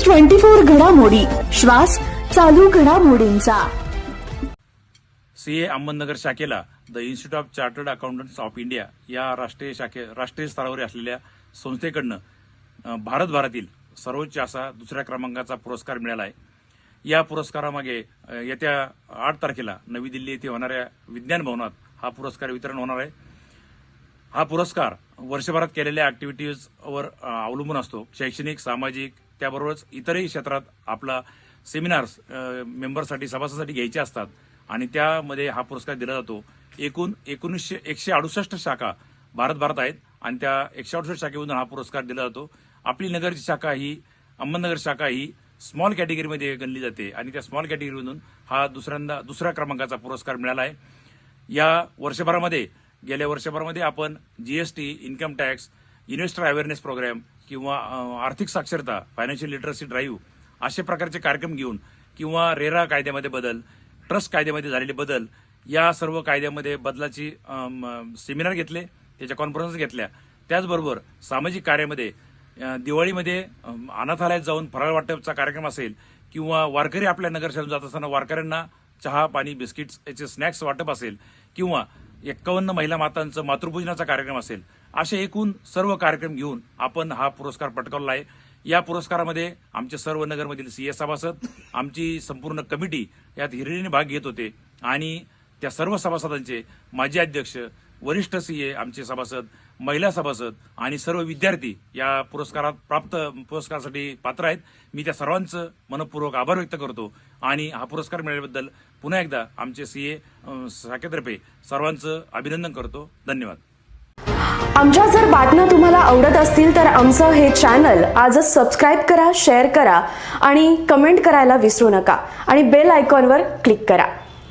24 घडामोडी, श्वास चालू घडामोडींचा। सीए अहमदनगर शाखेला the institute of chartered accountants of India या राष्ट्रीय स्तरावर असलेल्या संस्थेकडनं भारतभरातील सर्वोच्च असा दुसऱ्या क्रमांकाचा पुरस्कार मिळाला आहे। या पुरस्कारामागे येत्या 8 तारखेला नवी दिल्ली येथे होणाऱ्या विज्ञान भवनात हा पुरस्कार वितरण होणार आहे। हा पुरस्कार वर्षभरात केलेल्या ऍक्टिव्हिटीजवर अवलंबून असतो। शैक्षणिक, सामाजिक, त्याबरोबरच इतरही क्षेत्रात आपला सेमिनार्स मेंबरसाठी, सभासदांसाठी घ्यायचे असतात आणि त्यामध्ये हा पुरस्कार दिला जातो। एकूण 168 शाखा भारतभरात आहेत आणि त्या 168 शाखेमधून हा पुरस्कार दिला जातो। आपली नगरची शाखा ही, अहमदनगर शाखा ही स्मॉल कॅटेगरीमध्ये गणली जाते आणि त्या स्मॉल कॅटेगरीमधून हा दुसऱ्या क्रमांकाचा पुरस्कार मिळाला आहे। या वर्षभरामध्ये, गेल्या वर्षभरामध्ये आपण GST, income tax, investor awareness programme किंवा आर्थिक साक्षरता, फायनान्शियल लिटरसी ड्राईव्ह अशा प्रकारचे कार्यक्रम घेऊन किंवा रेरा कायद्यामध्ये बदल, ट्रस्ट कायद्यामध्ये झालेले बदल, या सर्व कायद्यामध्ये बदलाची सेमिनार घेतले, त्याच्या कॉन्फरन्स घेतल्या। त्याचबरोबर सामाजिक कार्यामध्ये दिवाळीमध्ये अनाथालयात जाऊन फराळ वाटपचा कार्यक्रम असेल किंवा वारकरी आपल्या नगरशहरातून जात असताना वारकऱ्यांना चहा, पाणी, बिस्किट्स याचे स्नॅक्स वाटप असेल किंवा 51 महिला मातांचं मातृपूजनाचा कार्यक्रम असेल, असे एकूण सर्व कार्यक्रम घेऊन आपण हा पुरस्कार पटकावला आहे। या पुरस्कारामध्ये आमचे सर्व नगरमधील सीए सभासद, आमची संपूर्ण कमिटी यात हिरिरीने भाग घेत होते आणि त्या सर्व सभासदांचे माजी अध्यक्ष, वरिष्ठ सीए, आमचे सभासद, महिला सभासद आणि सर्व विद्यार्थी या पुरस्कारासाठी पात्र आहेत। मी त्या सर्वांचं मनपूर्वक आभार व्यक्त करतो आणि हा पुरस्कार मिळाल्याबद्दल पुन्हा एकदा आमचे सीए शाखेतर्फे सर्वांचं अभिनंदन करतो। धन्यवाद। आमच्या जर बातम्या तुम्हाला आवडत असतील तर आमचं हे चॅनल आजच सबस्क्राईब करा, शेअर करा आणि कमेंट करायला विसरू नका आणि बेल आयकॉनवर क्लिक करा।